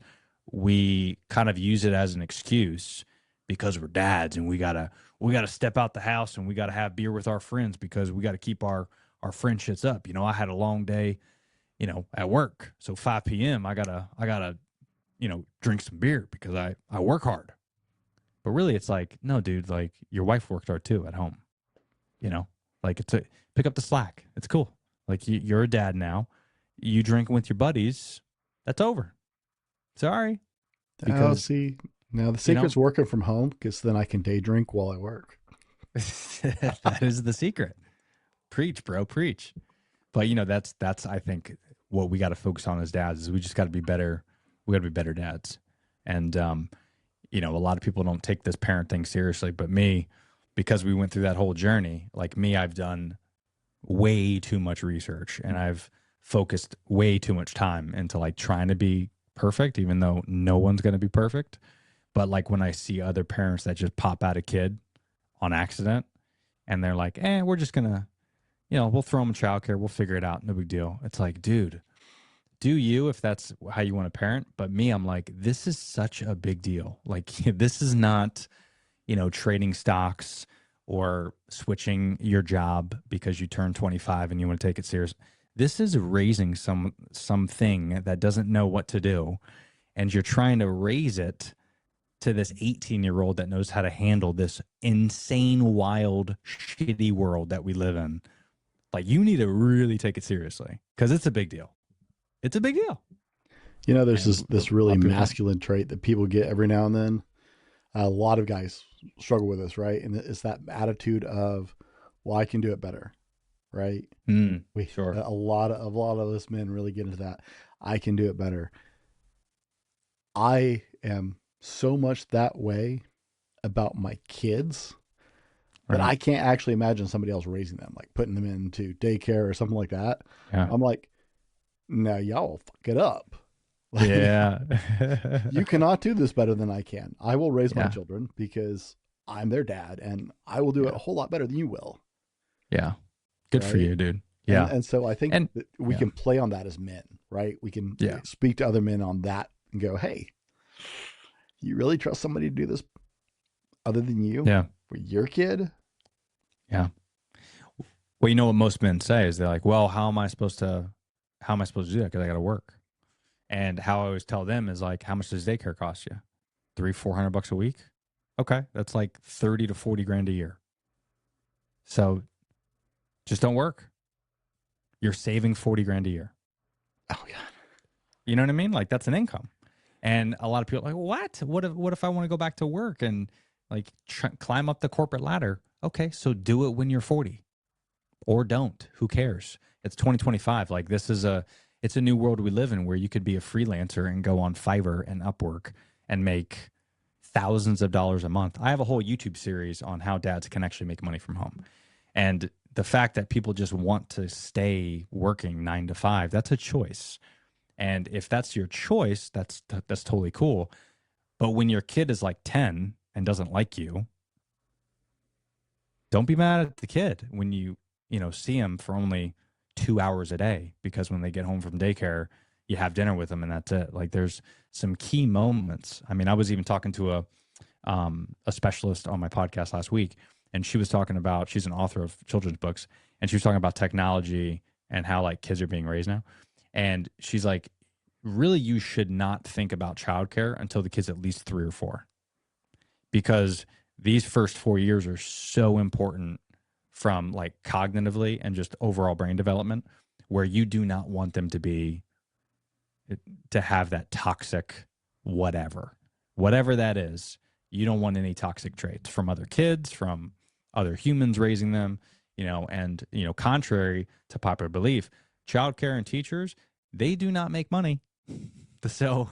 we kind of use it as an excuse because we're dads, and we gotta step out the house, and we gotta have beer with our friends because we gotta keep our friendships up. I had a long day, at work, so 5 p.m. I gotta drink some beer because I work hard. But really, it's like, no, dude, your wife worked hard too at home. Pick up the slack. It's cool. You're a dad now. You drinking with your buddies, that's over. Sorry. Because now the secret's working from home, because then I can day drink while I work. That is the secret. Preach, bro, preach. But that's I think what we got to focus on as dads, is we just got to be better. We got to be better dads. And a lot of people don't take this parent thing seriously, but me, because we went through that whole journey, I've done way too much research, and I've focused way too much time into trying to be perfect, even though no one's going to be perfect. But when I see other parents that just pop out a kid on accident, and they're like, we're just going to, we'll throw them in childcare. We'll figure it out. No big deal. It's like, dude, do you if that's how you want to parent. But me, I'm like, this is such a big deal. Like, this is not, trading stocks or switching your job because you turn 25 and you want to take it serious. This is raising something that doesn't know what to do, and you're trying to raise it to this 18-year-old that knows how to handle this insane, wild, shitty world that we live in. Like, you need to really take it seriously because it's a big deal. It's a big deal. There's this really masculine trait that people get every now and then. A lot of guys struggle with this, right? And it's that attitude of, well, I can do it better, right? Sure. A lot of us men really get into that. I can do it better. I am so much that way about my kids that I can't actually imagine somebody else raising them, like putting them into daycare or something like that. Yeah. I'm like, no, y'all will fuck it up. Like, Yeah. you cannot do this better than I can. I will raise my children because I'm their dad, and I will do it a whole lot better than you will. Yeah. Good for you, dude. Yeah. And so I think that we can play on that as men, right? We can speak to other men on that and go, hey, you really trust somebody to do this other than you? Yeah. For your kid? Yeah. Well, you know what most men say is they're like, well, how am I supposed to do that? Because I got to work. And how I always tell them is like, how much does daycare cost you? $300-400 a week? Okay. That's like 30 to 40 grand a year. So just don't work. You're saving 40 grand a year. Oh, God. You know what I mean? Like, that's an income. And a lot of people are like, what if I want to go back to work and like climb up the corporate ladder? Okay. So do it when you're 40 or don't. Who cares? It's 2025. Like, it's a new world we live in where you could be a freelancer and go on Fiverr and Upwork and make thousands of dollars a month. I have a whole YouTube series on how dads can actually make money from home. And the fact that people just want to stay working 9 to 5, that's a choice. And if that's your choice, that's totally cool. But when your kid is like 10 and doesn't like you, don't be mad at the kid when you see him for only 2 hours a day, because when they get home from daycare, you have dinner with them and that's it. Like, there's some key moments. I mean, I was even talking to a specialist on my podcast last week, and she was talking about, she's an author of children's books, and she was talking about technology and how like kids are being raised now. And she's like, really, you should not think about childcare until the kid's at least 3 or 4, because these first 4 years are so important from like cognitively and just overall brain development, where you do not want them to have that toxic whatever that is. You don't want any toxic traits from other kids, from other humans raising them, and contrary to popular belief, childcare and teachers, they do not make money. So,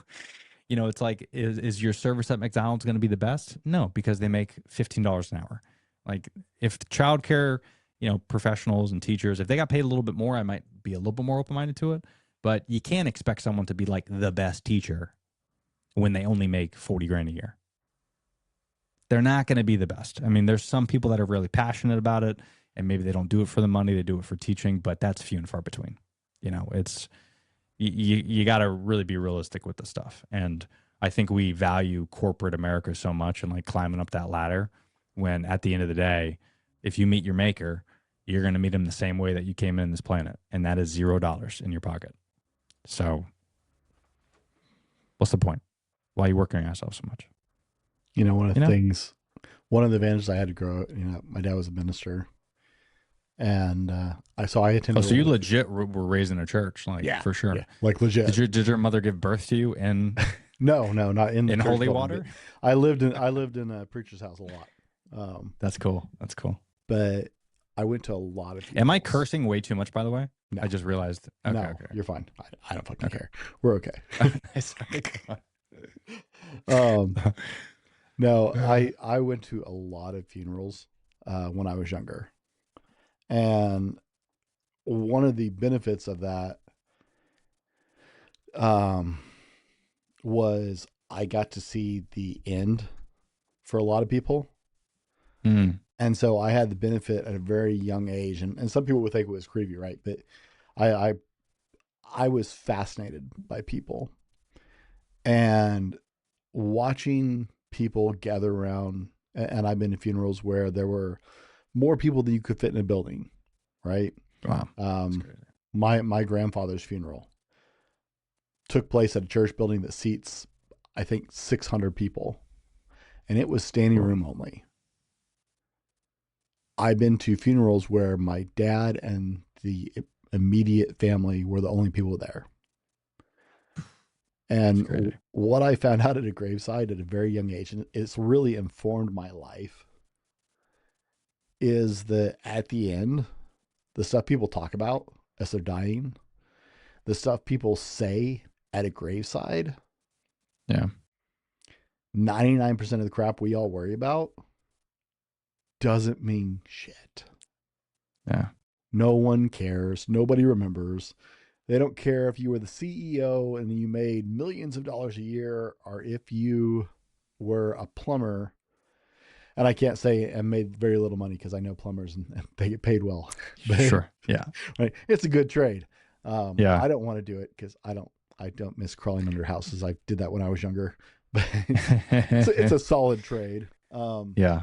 it's like, is your service at McDonald's going to be the best? No, because they make $15 an hour. Like, if the childcare, professionals and teachers, if they got paid a little bit more, I might be a little bit more open-minded to it. But you can't expect someone to be like the best teacher when they only make 40 grand a year. They're not going to be the best. I mean, there's some people that are really passionate about it, and maybe they don't do it for the money, they do it for teaching, but that's few and far between. It's, you got to really be realistic with this stuff. And I think we value corporate America so much and like climbing up that ladder, when at the end of the day, if you meet your maker, you're going to meet him the same way that you came in this planet, and that is $0 in your pocket. So what's the point? Why are you working on yourself so much? One of the advantages I had to grow, my dad was a minister, and I attended. Oh, so you legit were raised in a church, like, for sure. Yeah, like legit. Did your mother give birth to you in? No, not in the in church holy building, water. I lived in a preacher's house a lot. That's cool. But I went to a lot of funerals. Am I cursing way too much, by the way? No. I just realized. Okay, no, okay. You're fine. I don't fucking care. We're okay. Nice. No, I went to a lot of funerals when I was younger. And one of the benefits of that was I got to see the end for a lot of people. Mm. And so I had the benefit at a very young age, and some people would think it was creepy, right? But I I was fascinated by people and watching people gather around. And I've been to funerals where there were more people than you could fit in a building, right? Wow. My grandfather's funeral took place at a church building that seats, I think, 600 people, and it was standing room only. I've been to funerals where my dad and the immediate family were the only people there. And what I found out at a graveside at a very young age, and it's really informed my life, is that at the end, the stuff people talk about as they're dying, the stuff people say at a graveside, 99% of the crap we all worry about doesn't mean shit. Yeah. No one cares. Nobody remembers. They don't care if you were the CEO and you made millions of dollars a year, or if you were a plumber. And I can't say I made very little money because I know plumbers and they get paid well. But, Sure. Yeah. Right. It's a good trade. Yeah. I don't want to do it because I don't miss crawling under houses. I did that when I was younger, but it's a solid trade. Yeah.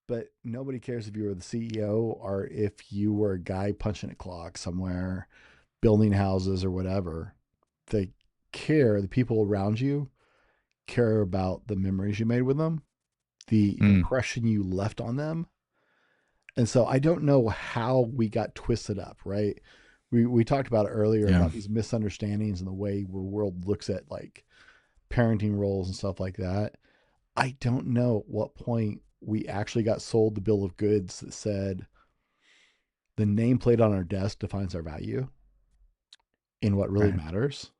But nobody cares if you were the CEO or if you were a guy punching a clock somewhere, building houses or whatever. They care. The people around you care about the memories you made with them, the impression you left on them. And so I don't know how we got twisted up, right? We talked about it earlier about these misunderstandings and the way the world looks at like parenting roles and stuff like that. I don't know at what point we actually got sold the bill of goods that said the nameplate on our desk defines our value in what really matters.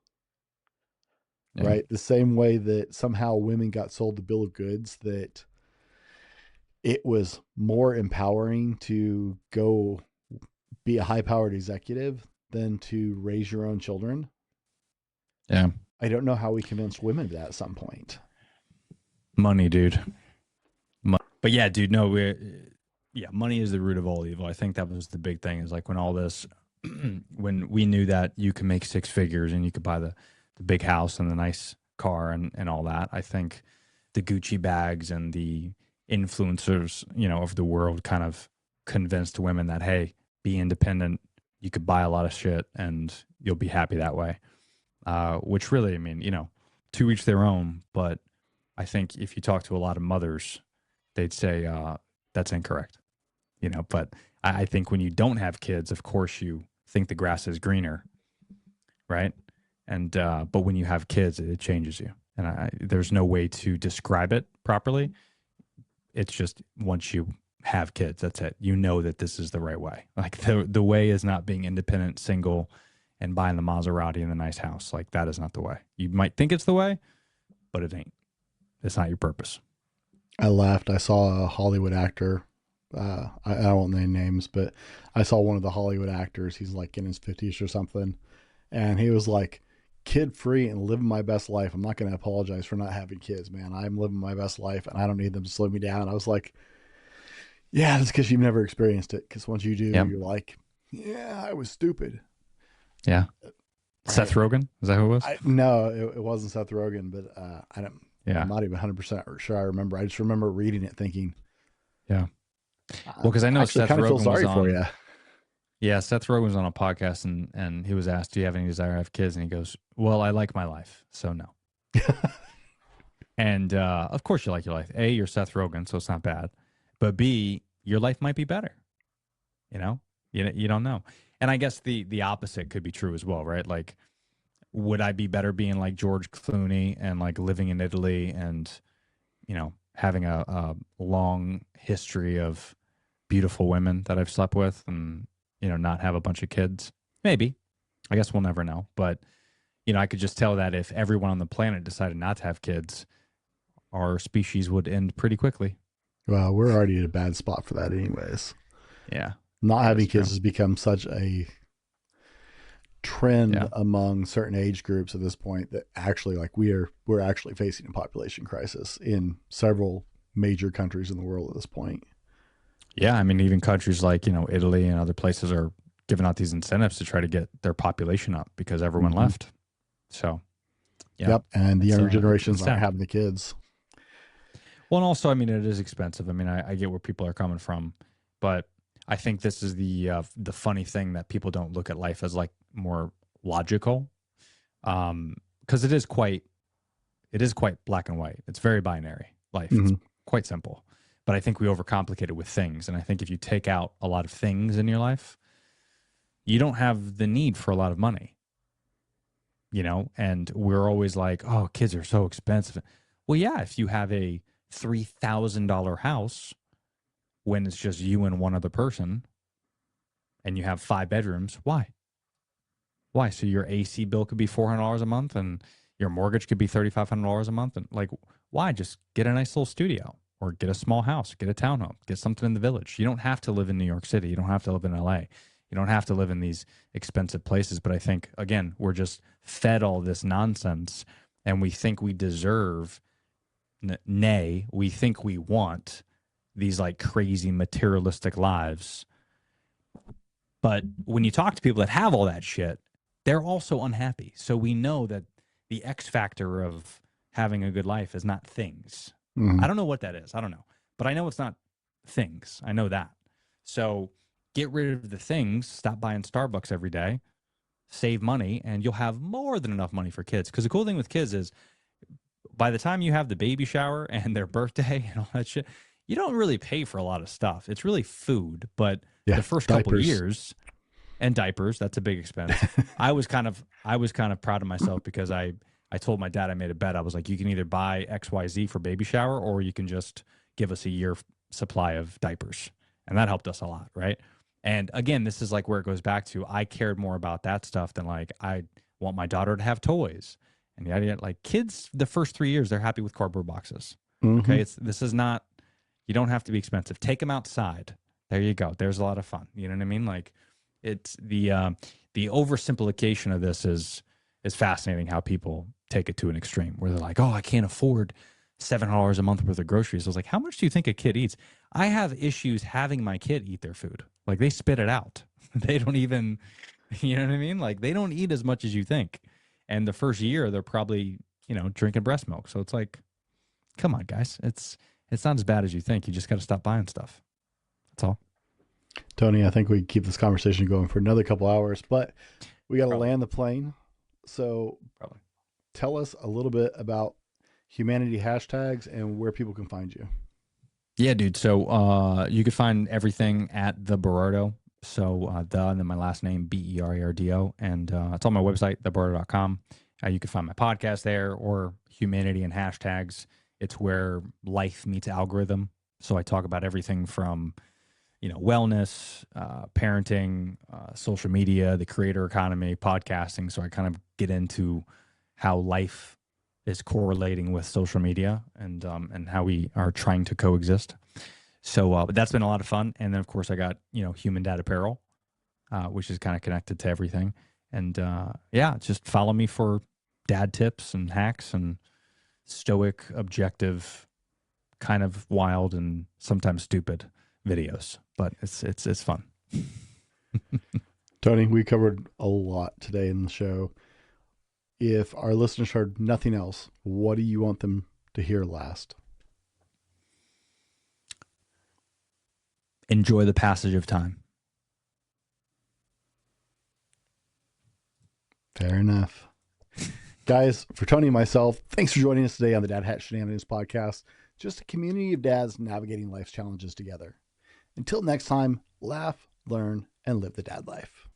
Yeah. Right. The same way that somehow women got sold the bill of goods that it was more empowering to go be a high-powered executive than to raise your own children. Yeah. I don't know how we convinced women of that at some point. Money, dude. But yeah, dude, no, money is the root of all evil. I think that was the big thing, is like when all this, when we knew that you could make six figures and you could buy the big house and the nice car and all that. I think the Gucci bags and the influencers, of the world kind of convinced women that, hey, be independent. You could buy a lot of shit and you'll be happy that way. Which really, I mean, to each their own. But I think if you talk to a lot of mothers, they'd say that's incorrect. But I think when you don't have kids, of course you think the grass is greener, right? And but when you have kids, it changes you. And there's no way to describe it properly. It's just once you have kids, that's it. You know that this is the right way. Like the way is not being independent, single, and buying the Maserati and the nice house. Like that is not the way. You might think it's the way, but it ain't. It's not your purpose. I laughed. I saw a Hollywood actor. I don't name names, but I saw one of the Hollywood actors. He's like in his 50s or something. And he was like, kid free and living my best life. I'm not going to apologize for not having kids, man. I'm living my best life and I don't need them to slow me down. I was like, yeah, that's because you've never experienced it. Because once you do, you're like, yeah, I was stupid. Yeah. Right. Seth Rogen? Is that who it was? No, it wasn't Seth Rogen, but I don't. Yeah. I'm not even 100% sure I remember. I just remember reading it thinking. Yeah. Well, because I know Seth Rogen was sorry on, for you. Yeah, Seth Rogen was on a podcast and he was asked, do you have any desire to have kids? And he goes, well, I like my life, so no. And of course you like your life. A, you're Seth Rogen, so it's not bad. But B, your life might be better. You don't know. And I guess the opposite could be true as well, right? Like, would I be better being like George Clooney and like living in Italy and, having a long history of beautiful women that I've slept with and, not have a bunch of kids? Maybe. I guess we'll never know. But, I could just tell that if everyone on the planet decided not to have kids, our species would end pretty quickly. Well, we're already in a bad spot for that anyways. Yeah. Not having kids has become such a trend among certain age groups at this point that actually like we're actually facing a population crisis in several major countries in the world at this point. Yeah, I mean, even countries like, Italy and other places are giving out these incentives to try to get their population up because everyone left. So, yeah. Yep. And the younger generations aren't having the kids. Well, and also, I mean, it is expensive. I mean, I get where people are coming from, but I think this is the funny thing that people don't look at life as like more logical, because it is quite black and white. It's very binary life. It's quite simple, but I think we overcomplicate it with things. And I think if you take out a lot of things in your life, you don't have the need for a lot of money, you know. And we're always like, oh, kids are so expensive. Well, yeah, if you have a $3,000 house when it's just you and one other person and you have 5 bedrooms, why? So your AC bill could be $400 a month and your mortgage could be $3,500 a month. And like, why? Just get a nice little studio or get a small house, get a townhome, get something in the village. You don't have to live in New York City. You don't have to live in LA. You don't have to live in these expensive places. But I think, again, we're just fed all this nonsense and we think we deserve, nay, we think we want these like crazy materialistic lives. But when you talk to people that have all that shit, they're also unhappy. So we know that the X factor of having a good life is not things. I don't know what that is. I don't know. But I know it's not things. I know that. So get rid of the things. Stop buying Starbucks every day. Save money, and you'll have more than enough money for kids. Because the cool thing with kids is by the time you have the baby shower and their birthday and all that shit, you don't really pay for a lot of stuff. It's really food. But the first couple of years... And diapers, that's a big expense. I was kind of proud of myself because I told my dad, I made a bet. I was like, you can either buy XYZ for baby shower or you can just give us a year supply of diapers. And that helped us a lot, right? And again, this is like where it goes back to, I cared more about that stuff than like, I want my daughter to have toys. And yet, like kids, the first 3 years, they're happy with cardboard boxes. Okay, this is not, you don't have to be expensive. Take them outside. There you go. There's a lot of fun. You know what I mean? Like, it's the oversimplification of this is fascinating how people take it to an extreme where they're like, oh, I can't afford $700 a month worth of groceries. I was like, how much do you think a kid eats? I have issues having my kid eat their food. Like they spit it out. They don't even, you know what I mean? Like they don't eat as much as you think. And the first year they're probably, you know, drinking breast milk. So it's like, come on, guys. It's not as bad as you think. You just got to stop buying stuff. That's all. Tony, I think we keep this conversation going for another couple hours, but we got to land the plane. So tell us a little bit about humanity hashtags and where people can find you. Yeah, dude. So you can find everything at the Berardo. So and then my last name, Berardo. And it's on my website, theberardo.com. You can find my podcast there or humanity and hashtags. It's where life meets algorithm. So I talk about everything from wellness, parenting, social media, the creator economy, podcasting. So I kind of get into how life is correlating with social media and how we are trying to coexist. So but that's been a lot of fun. And then, of course, I got, Human Dad Apparel, which is kind of connected to everything. And just follow me for dad tips and hacks and stoic, objective, kind of wild and sometimes stupid videos, but it's fun. Tony, we covered a lot today in the show. If our listeners heard nothing else, what do you want them to hear last? Enjoy the passage of time. Fair enough. Guys, for Tony and myself, thanks for joining us today on the Dad Hat Shenanigans podcast. Just a community of dads navigating life's challenges together. Until next time, laugh, learn, and live the dad life.